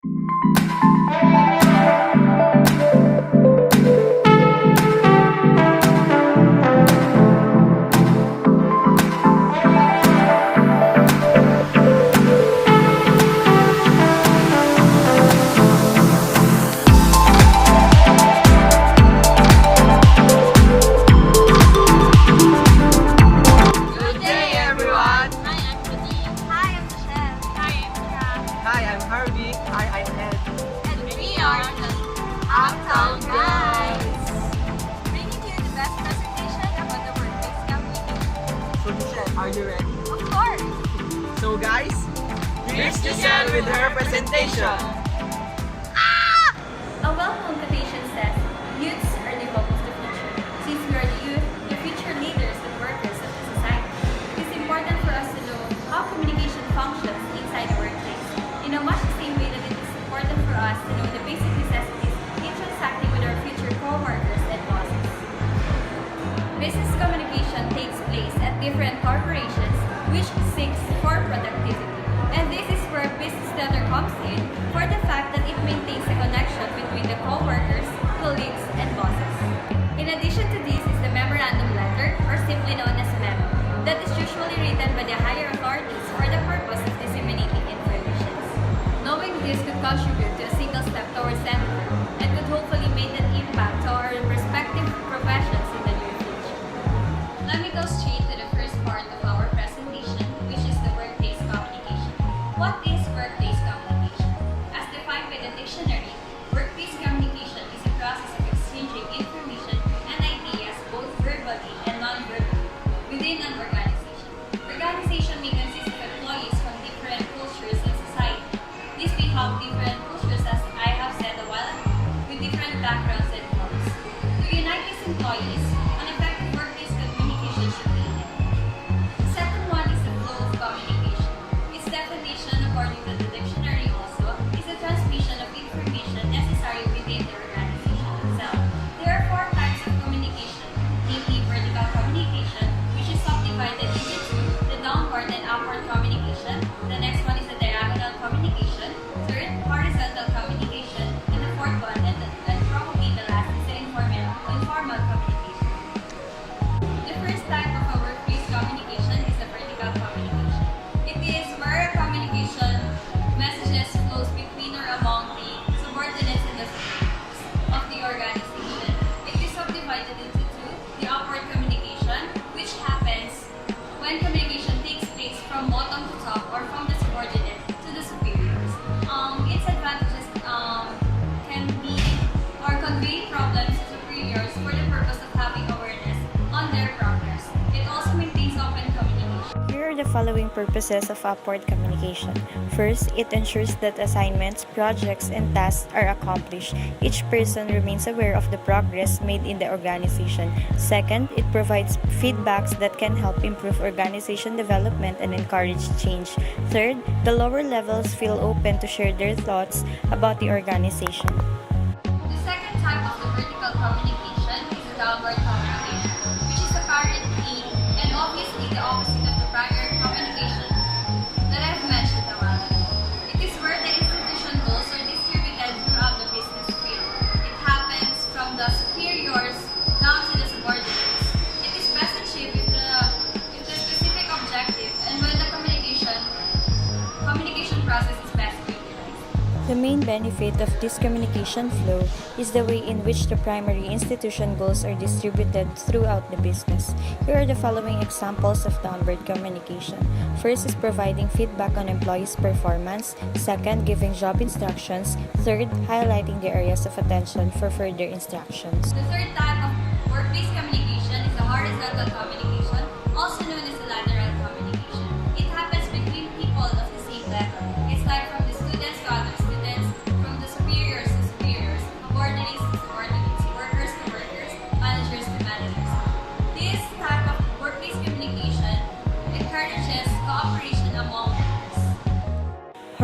Good day, everyone! Hi, I'm Claudine. Hi, I'm Jochelle. Hi, I'm Jochelle. Hi, I'm Harvy. Hi, I'm Ed. And We are the Uptown Guys. bringing you the best presentation about the workplace communication. So, Jochelle, are you ready? Of course. So, guys, here's Jochelle with her presentation. A well-known quotation says, "Youths are the hope of the future." Since we are the youth, the future leaders and workers of the society, it is important for us to know how communication functions inside the workplace. In a much the same way that it is important for us to know the basic necessities in transacting with our future co-workers and bosses. Business communication takes place at different corporations which seeks for productivity. And this is where business letter comes in for the fact that it maintains a connection between the co-workers, colleagues, and bosses. In addition to this is the memorandum letter, or simply known as memo, that is usually written by the higher authorities for the purpose of disseminating information. Knowing this could contribute to a single step towards center and could hopefully make an impact to our respective professions in the near future. Let me go straight to the first part of our presentation, which is the workplace communication. What is workplace communication? As defined by the dictionary, workplace communication is a process of exchanging information and ideas both verbally and non-verbally within an organization. Organization may consist of employees from different cultures and society. This may have different cultures, as I have said a while ago, with different backgrounds and goals. To unite these employees, an effective workplace communication should be there. The second one is the flow of communication. Its definition, according to the dictionary also, is the transmission of information necessary within the organization itself. There are four types of communication, namely vertical communication, which is subdivided into two, the downward and upward communication. The next one is the diagonal communication. Third, horizontal communication. And the fourth one, and probably the last, is the informal communication. The first type of a workplace communication is the vertical communication. It is where communication messages flows between or among the subordinates and the superiors of the organization. It is subdivided into two, the upward communication, which happens when communication takes place from bottom to top or from the subordinate to the superiors. Its advantages can be or convey problems to superiors for the purpose of having awareness on their progress. It also maintains open communication. Here are the following purposes of upward communication. First, it ensures that assignments, projects, and tasks are accomplished. Each person remains aware of the progress made in the organization. Second, it provides feedbacks that can help improve organization development and encourage change. Third, the lower levels feel open to share their thoughts about the organization. The second type of the vertical communication is the downward communication, which is apparently and obviously the opposite of the prior communication that I've mentioned a while ago. It is where the institution goals are distributed throughout the business field. It happens from the superiors down to the subordinates. It is best achieved with the specific objective and when the communication process is best utilized. The main benefit of this communication flow is the way in which the primary institution goals are distributed throughout the business. Here are the following examples of downward communication. First is providing feedback on employees' performance. Second, giving job instructions. Third, highlighting the areas of attention for further instructions. The third type of workplace communication is the horizontal communication, also known as the lateral communication. It happens between people of the same level. It's like from the students to other students, from the superiors to superiors, subordinates to subordinates, workers to workers, managers to managers. This type of workplace communication encourages cooperation among workers.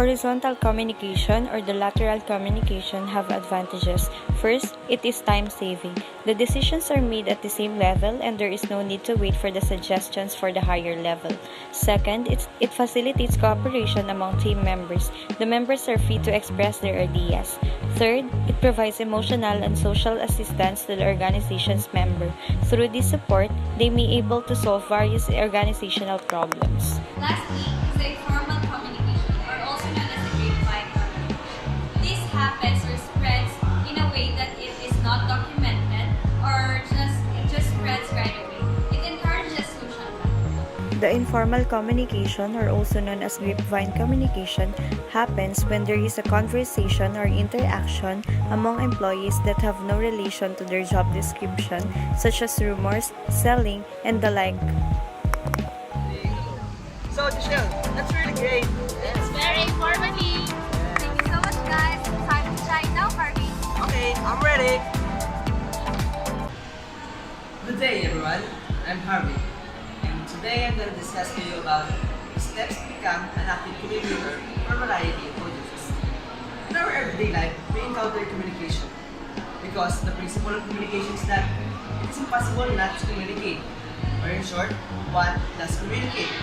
Horizontal communication or the lateral communication have advantages. First, it is time-saving. The decisions are made at the same level and there is no need to wait for the suggestions for the higher level. Second, it facilitates cooperation among team members. The members are free to express their ideas. Third, it provides emotional and social assistance to the organization's member. Through this support, they may be able to solve various organizational problems. Lastly, is the informal communication, or also known as the grapevine communication. This happens or spreads in a way that it is not documented or it just spreads right away. It encourages social bonding. The informal communication, or also known as grapevine communication, happens when there is a conversation or interaction among employees that have no relation to their job description, such as rumors, selling, and the like. So, Jochelle, that's really great. It's very informative. Thank you so much, guys. Time to shine now, Harvey. Okay, I'm ready. Good day, everyone. I'm Harvy, and today I'm going to discuss to you about the steps to become an active communicator for a variety of audiences. In our everyday life, we encounter communication because the principle of communication is that it is impossible not to communicate, or in short, one does communicate.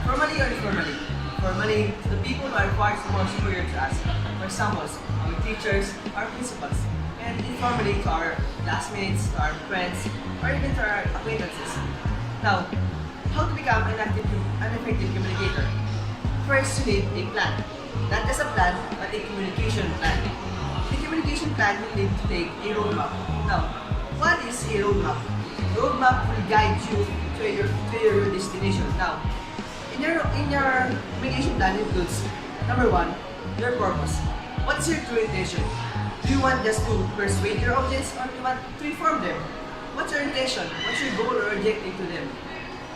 Formally or informally. Formally, to the people who are far more superior to us. For example, our teachers, our principals. And informally to our classmates, to our friends, or even to our acquaintances. Now, how to become an effective communicator? First, you need a plan. Not just a plan, but a communication plan. The communication plan will need to take a roadmap. Now, what is a roadmap? Roadmap will guide you to your destination. Now, in your communication plan includes, number one, your purpose. What's your true intention? Do you want just to persuade your audience or do you want to inform them? What's your intention? What's your goal or objective to them?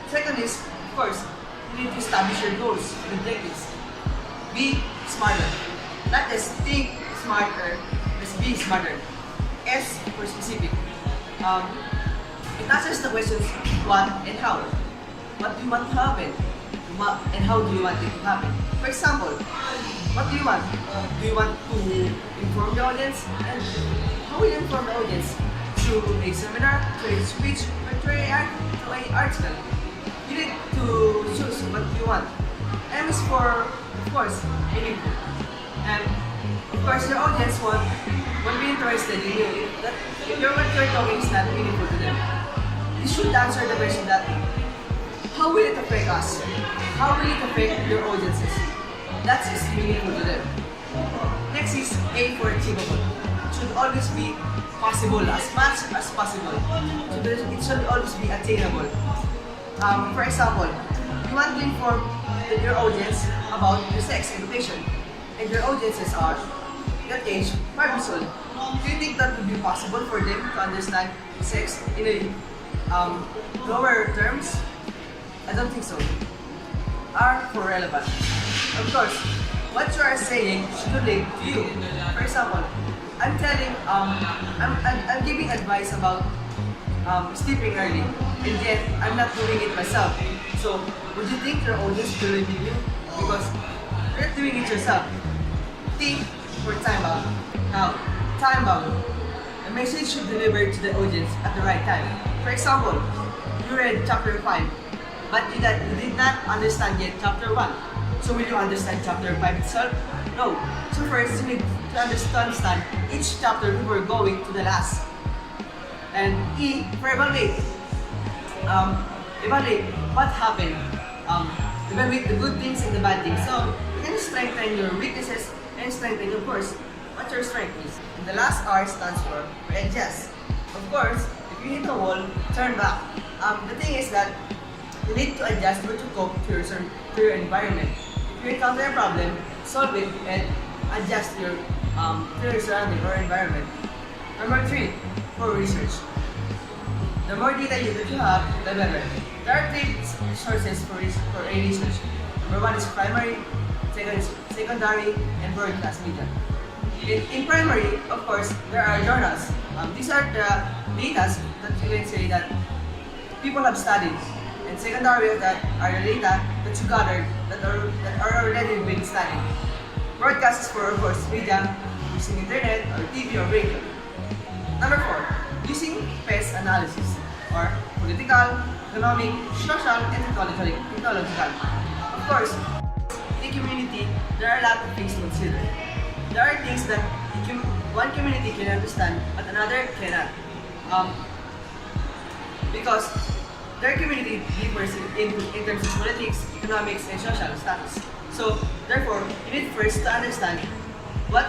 Second is, of course, you need to establish your goals and objectives. Be smarter. Not just think smarter, just be smarter. S for specific. It answers the questions what and how. What do you want to happen? And how do you want it to happen? For example, what do you want? Do you want to inform the audience? And how will you inform the audience? Through a seminar, through a speech, or through an article? You need to choose what you want. M is for, of course, meaningful. And of course, your audience won't be interested in you if what you're talking is not meaningful to them. You should answer the question that, how will it affect us? How will it affect your audiences? That is meaningful to them. Next is A for achievable. It should always be possible, as much as possible. So it should always be attainable. For example, you want to inform your audience about your sex education, and your audiences are that age 5 years old. Do you think that would be possible for them to understand sex in a lower terms? I don't think so. R for relevant. Of course, what you are saying should relate to you. For example, I'm giving advice about sleeping early, and yet I'm not doing it myself. So, would you think your audience will believe you? Because you're not doing it yourself. T for time bound. Now, time bound. The message should deliver to the audience at the right time. For example, you read chapter 5. But you did not understand yet chapter 1. So will you understand chapter 5 itself? No. So first, you need to understand each chapter before going to the last. And E for evaluate. Evaluate what happened. Evaluate the good things and the bad things. So you can strengthen your weaknesses and strengthen, of course, what your strength is. And the last R stands for adjust. Of course, if you hit a wall, turn back. The thing is that you need to adjust or to cope to your environment. If you encounter a problem, solve it and adjust to your surrounding or environment. Number 3, for research. The more data that you have, the better. There are 3 sources for a research. Number 1 is primary, second is secondary, and world-class media. In primary, of course, there are journals. These are the data that you can say that people have studied. And secondary of that are the data that you gathered that are already being studied. Broadcast is for, of course, media, using internet or TV or radio. Number 4, using PES analysis or political, economic, social, and technological. Of course, in a community, there are a lot of things to consider. There are things that one community can understand but another cannot. Because their community differs in terms of politics, economics, and social status. So, therefore, you need first to understand what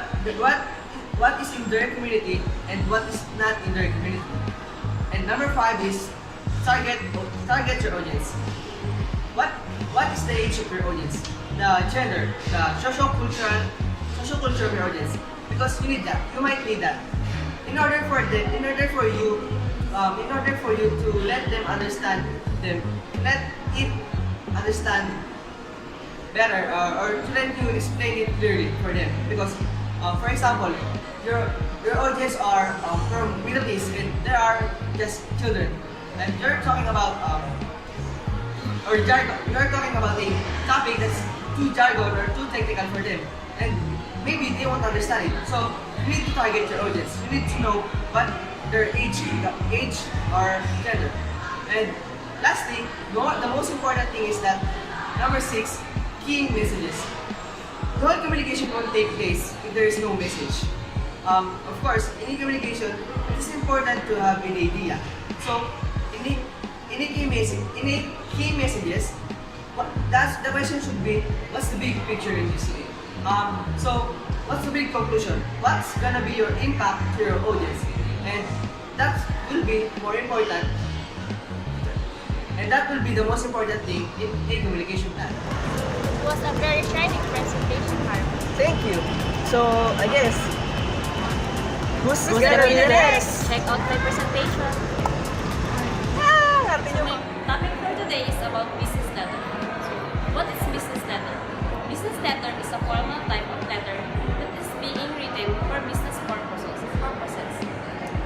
is in their community and what is not in their community. And number 5 is target your audience. What is the age of your audience? The gender, the social-cultural of your audience. Because you need that. You might need that. In order for you to let them understand better, or to let you explain it clearly for them. Because, for example, your audience are from Middle East and there are just children, and you're talking about jargon. You're talking about a topic that's too jargon or too technical for them, and maybe they won't understand it. So you need to target your audience. You need to know what their age or gender. And lastly, the most important thing is that number 6, key messages. The whole communication won't take place if there is no message. Of course, in communication, it is important to have an idea. So, in a key messages, the question should be, what's the big picture in this? So, what's the big conclusion? What's gonna be your impact to your audience? And that will be more important. And that will be the most important thing in a communication plan. It was a very shining presentation, Harvey. Thank you. So, I guess, who's gonna be the next? Check out my presentation. Happy New My topic for today is about business letter. So, what is business letter? Business letter is a formal type of letter that is being written for business purposes.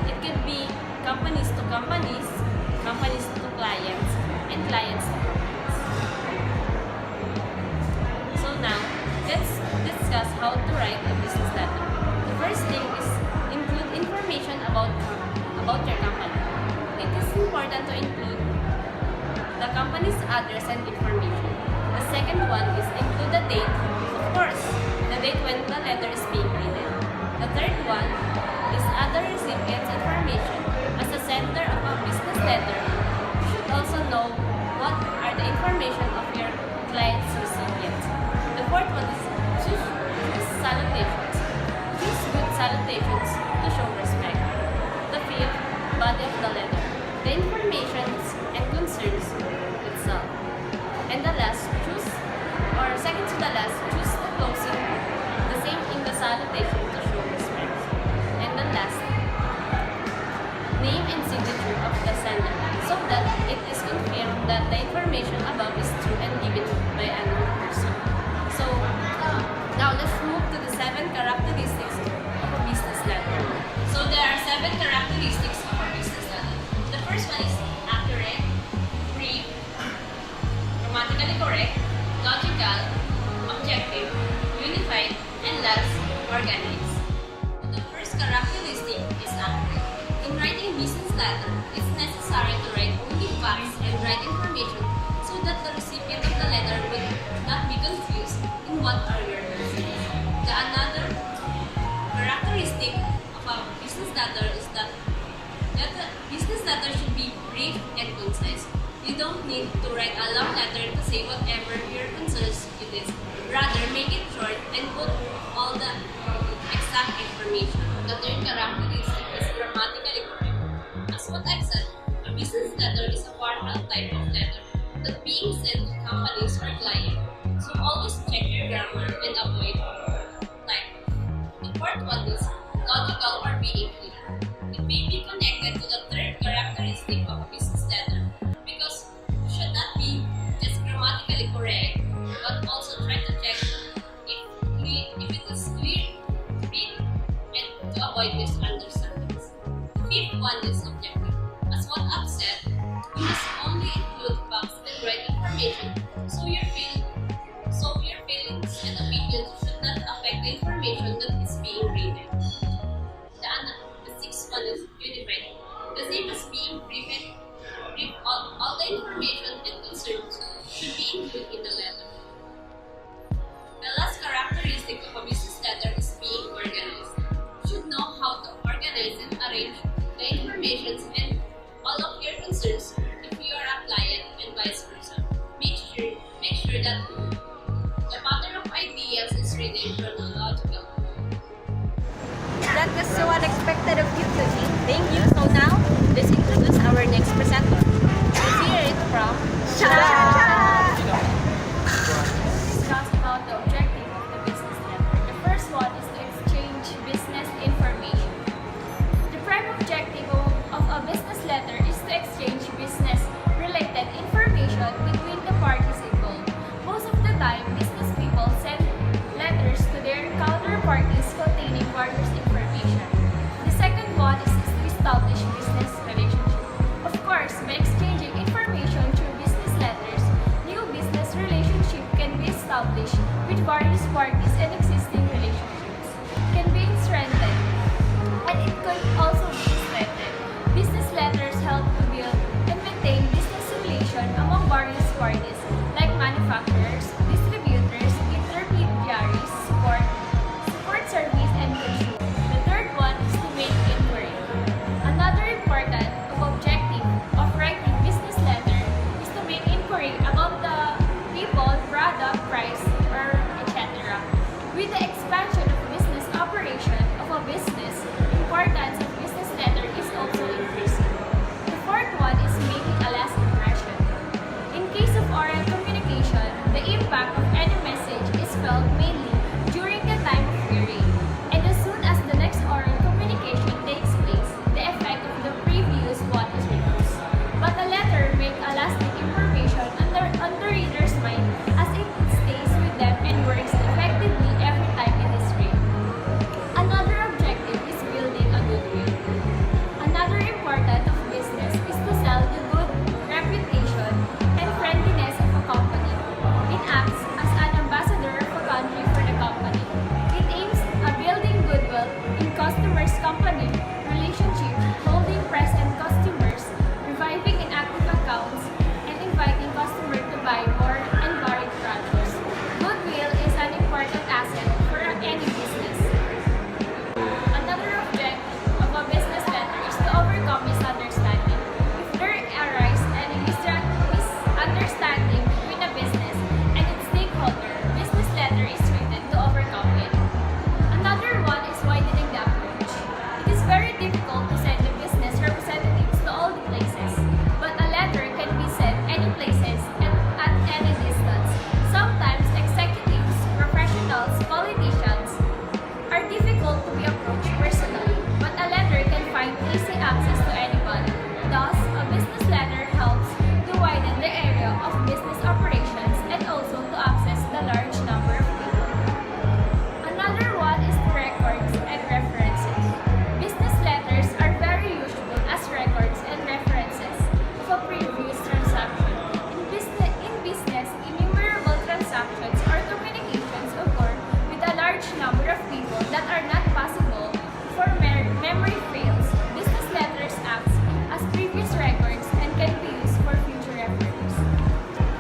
It can be companies to companies, companies to clients, and clients to companies. So now, let's discuss how to write a business letter. The first thing is include information about your company. It is important to include the company's address and information. The second one is include the date, of course, the date when the letter is being written. The third one is other recipients' information. As a sender of a business letter, you should also know what are the information of your client's recipients. The fourth one is choose salutations. Choose good salutations to show respect. The fifth, body of the letter. The information and concerns itself. And the last, second to the last, choose the closing, the same in the salutation to show respect. And the last, name and signature of the sender, so that it is confirmed that the information above is true and given by a known person. So, now let's move to the 7 characteristics of a business letter. So there are 7 characteristics of a business letter. The first one is accurate, brief, grammatically correct, logical, objective, unified, and last, organized. The first characteristic is accurate. In writing business letter, it's necessary to write only facts and right information so that the recipient of the letter will not be confused in what are your messages. The another characteristic of a business letter is that the business letter should be brief and concise. You don't need to write a long letter to say whatever your concerns it is. Rather, make it short and put all the exact information. The third characteristic is grammatically correct. As what I've said, a business letter is a formal type of letter that being sent to companies or clients. So always check your grammar and avoid typos. The fourth one is logical or being clear. It may be connected to the third characteristic of a business letter because you should not be just grammatically correct, but also try to check if it is clear to read and to avoid misunderstandings. The fifth one is objective. As what I've said, we must only include facts and information that is being written. The sixth one is unified. The same as being briefed, all the information and concerns should be included in the letter. The last characteristic of a business letter is being organized. You should know how to organize and arrange the information and all of your concerns if you are a client and vice versa. Make sure that the pattern of ideas is written chronological. That was so unexpected of you, Claudine. Thank you. So now, let's introduce our next presenter. Let's hear it from Let's discuss about the objective of the business letter. The first one is to exchange business information. The prime objective of a business letter is to exchange business-related information between the parties involved. Most of the time, business people send letters to their counterparties containing various information. The second one is to establish business relationship. Of course, by exchanging information through business letters, new business relationship can be established with various parties and existing relationships can be strengthened, and it could also be strengthened. Business letters help to build and maintain business relation among various parties like manufacturers, distributors, intermediaries, support service, and consumer. The third one is to make inquiry. Another important objective of writing business letter is to make inquiry about the people, product, price, or etc. With the expansion of business operation of a business, importance of business letter is also increasing. The fourth one is making a last impression. In case of oral communication, the impact of any message is felt mainly during the time of hearing, and as soon as the next oral communication takes place, the effect of the previous one is reduced. But a letter makes a lasting information on the reader's mind as it stays with them and works effectively every time it is read. Another objective is building a goodwill. Another important of business is to sell the good reputation and friendliness of a company. It acts as an ambassador of a country for the company. It aims at building goodwill in customers' company relationship, holding present customers, reviving inactive accounts, and inviting customers to buy more and varied products. Goodwill is an important asset for any business. Another objective of a business letter is to overcome misunderstanding. If there arises any misunderstanding between a business and its stakeholder, business letter is written to overcome it. Another one is widening the approach. It is very difficult to send the business representatives to all the places, but a letter can be sent any places and at any distance. Sometimes executives, professionals, politicians are difficult to be approached personally, but a letter can find easy access to anyone. Thus, a business letter helps to widen the area of business operations and also to access the large number of people. Another one is records and references. Business letters are very useful as records and references of a previous transaction. In business, innumerable transactions or communications occur with a large number of people that are not possible for memory fails. Business letters act as previous records and can be used for future reference.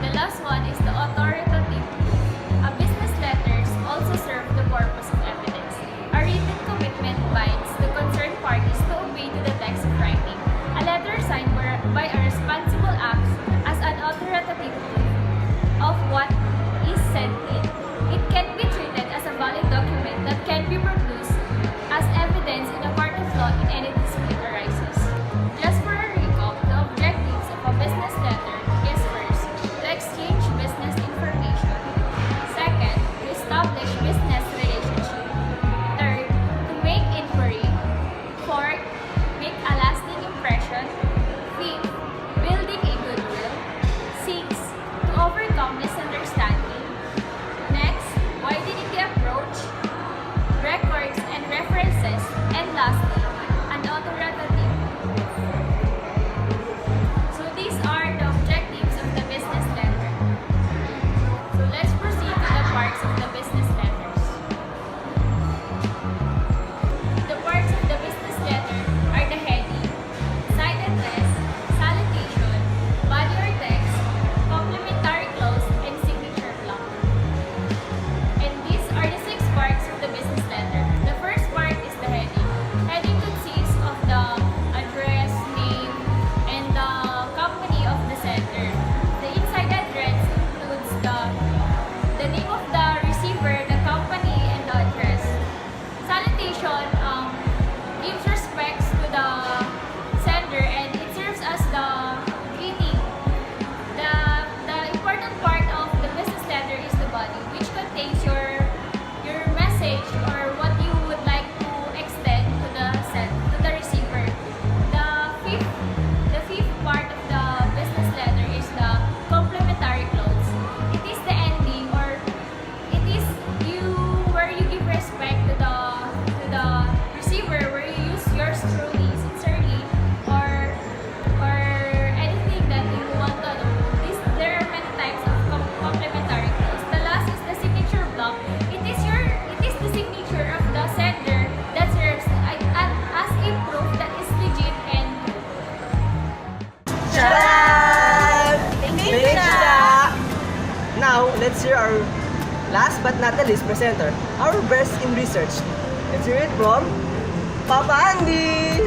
The last one is the authoritative proof. A business letters also serve the purpose of evidence. A written commitment binds the concerned parties to obey to the text of writing. A letter signed by a responsible acts as an authoritative proof of what is said in. It can be treated as a valid document that can be produced as evidence in a court of law in any dispute arises. Just for a recap, the objectives of a business letter is first, to exchange business information. Second, to establish business relationship. Third, to make inquiry. Fourth, make a lasting impression. Fifth, building a goodwill. Sixth, to overcome misunderstanding. Next, widening the approach. Record let's hear our last but not the least presenter, our best in research. Let's hear it from Papa Andy!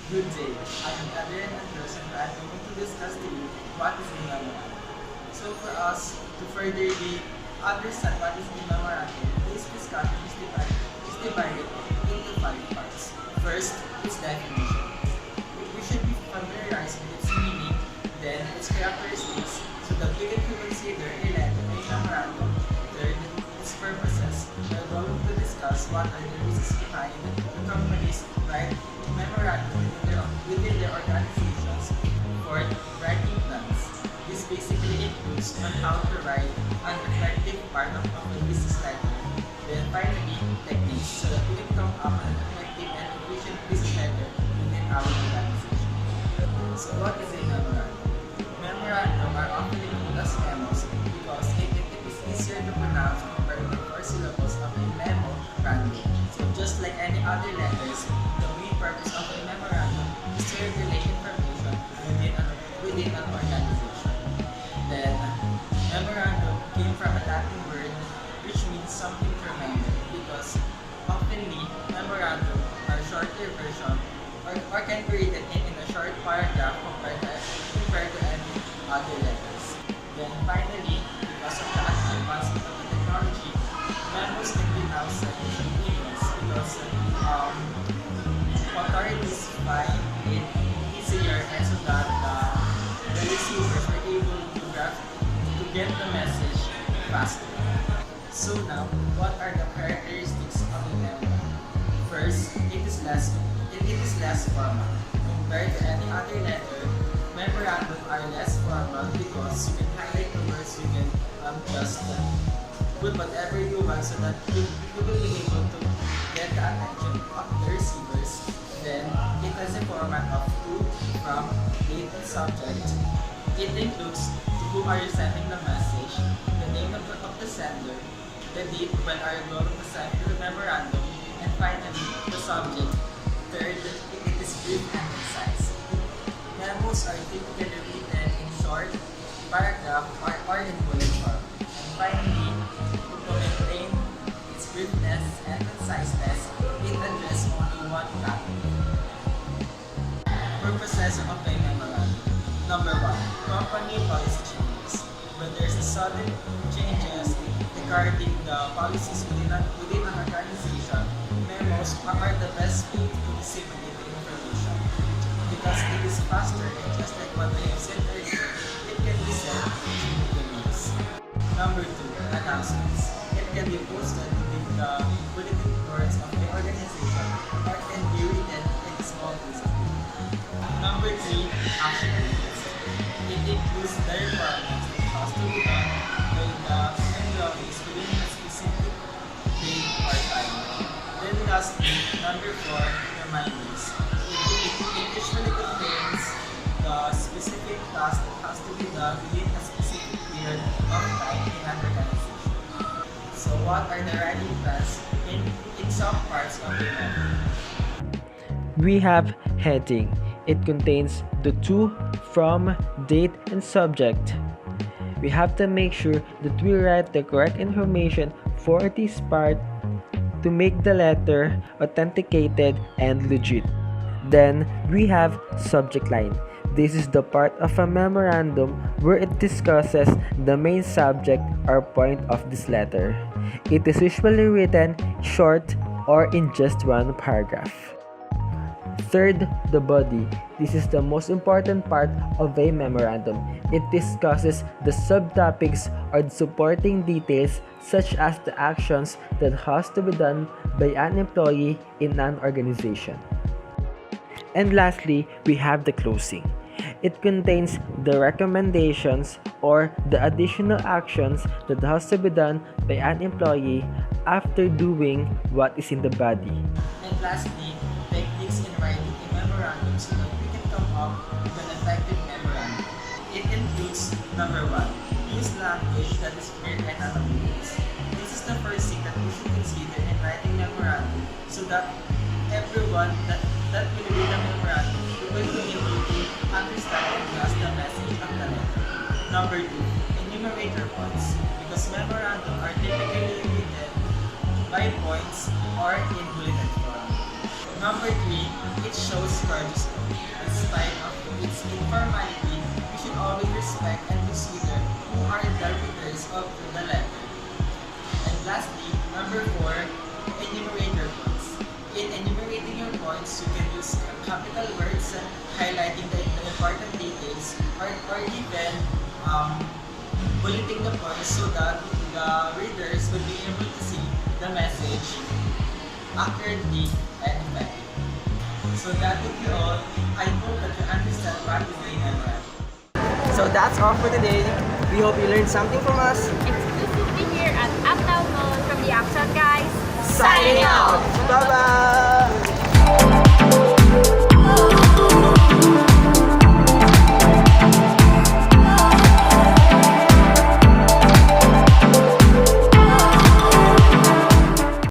Good day. I am Edrian Rom and I am going to discuss to you what is the memorandum. So for us to furtherly understand what is the memorandum, this discussion is divided into 5 parts. First, its definition. We should be familiarized with its meaning, then its characteristics, so that we can consider a letter, a memorandum. Third, its purposes. We are going to discuss what are the reasons behind the companies write memorandum within their organizations. Fourth, writing plans. This basically includes on how to write an effective part of a business letter. Then finally, techniques, so that we can come up with an effective and efficient business letter within our organization. So what is a memorandum? Memorandum are often known as memos because it is easier to pronounce compared to the 4 syllables of a memorandum. So just like any other letters, the main purpose of a memorandum is to relate information within an organization. Then, memorandum came from a Latin word which means something to remember because oftenly memorandum are shorter version or can be written in a short paragraph compared to any other letters. Then finally, because of the advancement of the technology, memos can be now sent in emails because authorities find it easier and so that the receivers are able to get the message faster. So now, what are the characteristics of a memorandum? First, it is less formal. Compared to any other letter, memorandum are less formal because you can highlight the words, you can just put whatever you want so that you will be able to get the attention of the receivers. Then, it has a format of to, from, date, and subject. It includes to whom are you sending the message, the name of the sender, the date when are you going to send the memorandum, and finally, the subject. Third, it is brief and concise. Memos are typically written in short, paragraph, or in bullet form. And finally, to maintain its briefness and conciseness, it addresses only one topic. Purposes of a memorandum. Number 1, company policy changes. When there's a sudden changes regarding the policies within an organization, memos are the best way to disseminate the information because it is faster and just like what I have said earlier, it can be sent through the news. Number 2, announcements. It can be posted within the bulletin boards of the organization or can be written in a small piece of paper. Number 3, action items. It includes the requirements that has to be done by the employees within a specific date or time. Then lastly, number 4, reminders. It usually contains the specific task that has to be done within a specific period of time in an organization. So what are the writing plans in some parts of the memo? We have heading. It contains the to, from, date, and subject. We have to make sure that we write the correct information for this part to make the letter authenticated and legit. Then we have subject line. This is the part of a memorandum where it discusses the main subject or point of this letter. It is usually written short or in just one paragraph. Third, the body. This is the most important part of a memorandum. It discusses the subtopics or the supporting details such as the actions that has to be done by an employee in an organization. And lastly, we have the closing. It contains the recommendations or the additional actions that has to be done by an employee after doing what is in the body. And lastly, techniques in writing a memorandum so that we can come up with an effective memorandum. It includes number 1, use language that is clear and unambiguous. This is the first thing that we should consider in writing memorandum so that everyone that will read the memorandum will be able to understand and grasp the message of the letter. Number 2, enumerator points because memorandum are typically written by points or in bulleted form. Number 3, it shows courtesy. In spite of its informality, we should always respect and consider who are the readers of the letter. And lastly, number 4, enumerator points. In enumerating your points, you can use capital words highlighting the important details or even bulleting the points so that the readers will be able to see the message accurately and effectively. So that would be all. I hope that you understand what is the memorandum. So that's all for today. We hope you learned something from us. Exclusively here at Uptown Mall from the Uptown Guys. Signing out! Bye-bye!